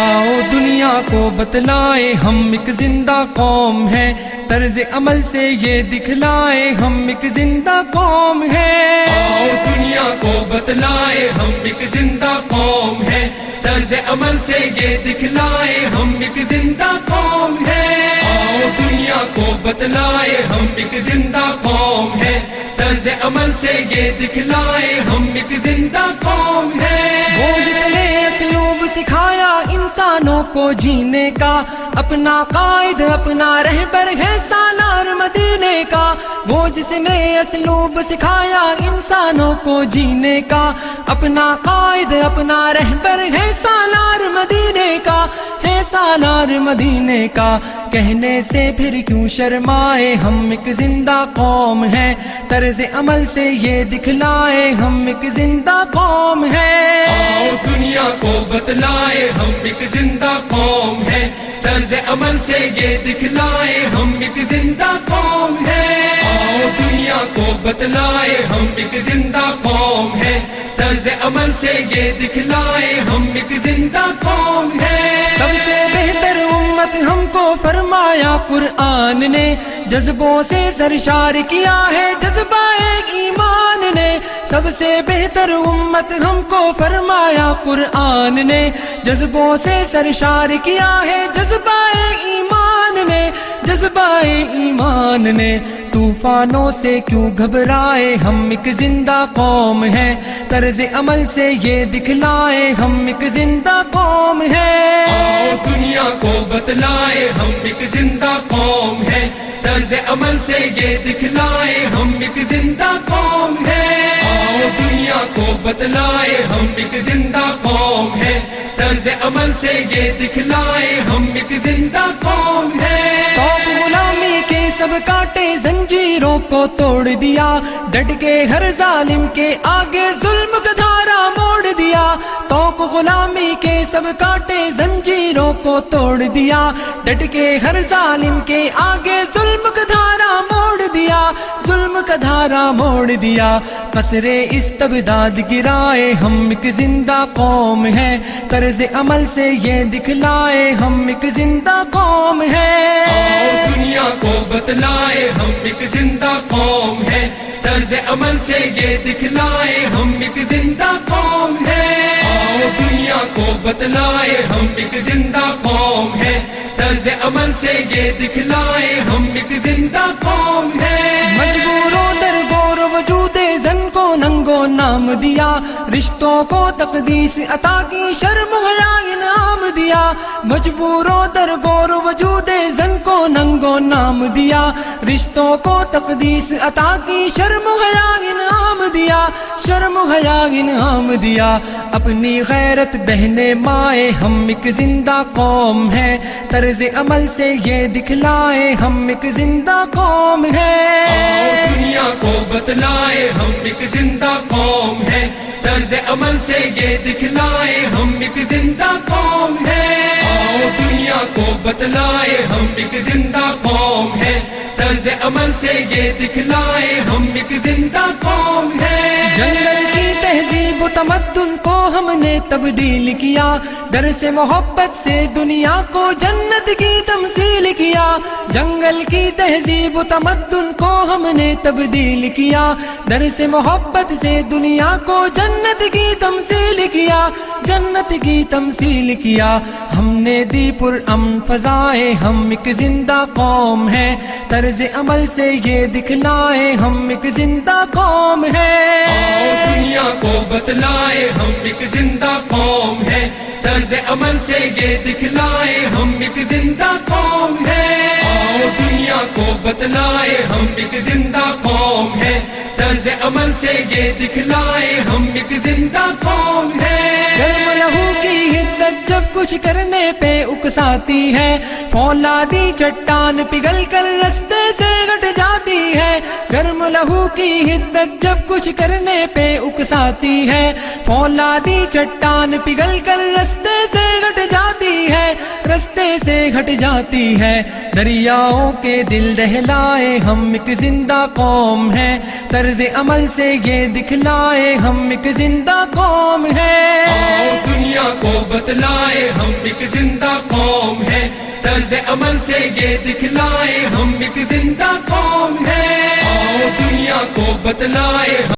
آؤ دنیا کو بتلائے ہم ایک زندہ قوم ہیں، طرز عمل سے یہ دکھلائے ہم ایک زندہ قوم ہیں۔ آؤ دنیا کو بتلائے ہم ایک زندہ قوم ہیں، طرز عمل سے یہ دکھلائے ہم ایک زندہ قوم ہیں۔ آؤ دنیا کو بتلائے ہم ایک زندہ قوم ہیں، طرز عمل سے یہ دکھلائے ہم ایک زندہ قوم ہیں۔ وہ جس نے اسلوب سکھایا انسانوں کو جینے کا، اپنا قائد اپنا رہبر ہے سالار مدینے کا۔ وہ جس نے اسلوب سکھایا انسانوں کو جینے کا، اپنا قائد اپنا رہبر ہے سالار مدینے کا، ہے سالار مدینے کا۔ کہنے سے پھر کیوں شرمائے ہم ایک زندہ قوم ہیں، طرز عمل سے یہ دکھلائے ہم ایک زندہ قوم ہیں۔ آؤ دنیا کو بتلائے ہم ایک زندہ قوم ہیں، طرز عمل سے یہ دکھلائے ہم ایک زندہ قوم ہیں۔ آؤ دنیا کو بتلائے ہم ایک زندہ قوم ہیں، طرز عمل سے یہ دکھلائے ہم ایک زندہ قوم ہیں۔ سب سے بہتر امت ہم کو فرمایا قرآن نے، جذبوں سے سرشار کیا ہے جذبہ ایمان نے۔ سب سے بہتر امت ہم کو فرمایا قرآن نے، جذبوں سے سرشار کیا ہے جذبہ ایمان نے، جذبہ ایمان نے۔ طوفانوں سے کیوں گھبرائے ہم ایک زندہ قوم ہیں، طرز عمل سے یہ دکھلائے ہم ایک زندہ قوم ہیں۔ آؤ دنیا کو بتلائے ہم ایک زندہ قوم ہیں، طرز عمل سے یہ دکھلائے ہم ایک زندہ قوم ہیں۔ آؤ دنیا کو بتلائے ہم ایک زندہ قوم ہیں، طرز عمل سے یہ دکھلائے ہم ایک زندہ قوم ہیں۔ توپ غلامی کے سب کاٹے زنجیروں کو توڑ دیا، ڈٹ کے ہر ظالم کے آگے ظلم کا دھارا موڑ دیا۔ توق غلامی کے سب کاٹے زنجیروں کو توڑ دیا، ڈٹ کے ہر ظالم کے آگے ظلم کا دھارا موڑ دیا، ظلم کا دھارا موڑ دیا۔ قصر استبداد گرائے ہم ایک زندہ قوم ہیں، طرز عمل سے یہ دکھلائے ہم ایک زندہ قوم ہیں۔ آؤ دنیا کو بتلائے ہم ایک زندہ قوم ہیں، طرز عمل سے یہ دکھلائے ہم ایک زندہ قوم ہیں۔ آؤ دنیا کو بتلائے ہم ایک زندہ قوم ہیں، طرز عمل سے یہ دکھلائے ہم ایک زندہ قوم ہیں۔ مجبوروں در گور وجود زن کو ننگو نام دیا، رشتوں کو تقدیس عطا کی شرم حیا انعام دیا۔ مجبوروں در گور وجود زن کو ننگو نام دیا، رشتوں کو تقدیس عطا کی شرم حیا انعام دیا، شرم حیا انعام دیا۔ اپنی غیرت بہنے مائے ہم ایک زندہ قوم ہیں، طرز عمل سے یہ دکھلائے ہم ایک زندہ قوم ہیں۔ آؤ دنیا کو بتلائے ہم ایک زندہ قوم ہیں، طرز عمل سے یہ دکھلائے ہم ایک زندہ قوم ہیں۔ آؤ دنیا کو بتلائے ہم ایک زندہ قوم ہیں، طرز عمل سے یہ دکھلائے ہم ایک زندہ قوم ہیں۔ جنگل کی تہذیب و تمدن کو ہم نے تبدیل کیا، ڈر سے محبت سے دنیا کو جنت کی تمثیل کیا۔ جنگل کی تہذیب و تمدن کو ہم نے تبدیل کیا، ڈر سے محبت سے دنیا کو جنت کی تمثیل کیا، جنت کی تمثیل کیا۔ ہم نے دی پر امن فضائے ہم ایک زندہ قوم ہیں، طرز عمل سے یہ دکھلائے ہم ایک زندہ قوم ہیں۔ آؤ دنیا کو بتلائے ہم ایک زندہ قوم ہیں، طرز عمل سے یہ دکھلائے ہم ایک زندہ قوم ہیں۔ آؤ دنیا کو بتلائے ہم ایک زندہ قوم ہیں، طرز عمل سے یہ دکھلائے ہم ایک زندہ قوم ہیں۔ گرم لہو کی حدت جب کچھ کرنے پہ اکساتی ہے، فولادی چٹان پگھل کر رستے سے گٹ جاتی ہے۔ گرم لہو کی حدت جب کچھ کرنے پہ اکساتی ہے، فولادی چٹان پگھل کر رستے سے گٹ جاتی ہے، رستے سے گھٹ جاتی ہے۔ دریاؤں کے دل دہلائے ہم ایک زندہ قوم ہیں، طرز عمل سے یہ دکھلائے ہم ایک زندہ قوم ہیں۔ آؤ دنیا کو بتلائے ہم ایک طرز عمل سے یہ دکھلائے ہم ایک زندہ قوم ہیں. آؤ دنیا کو بتلائے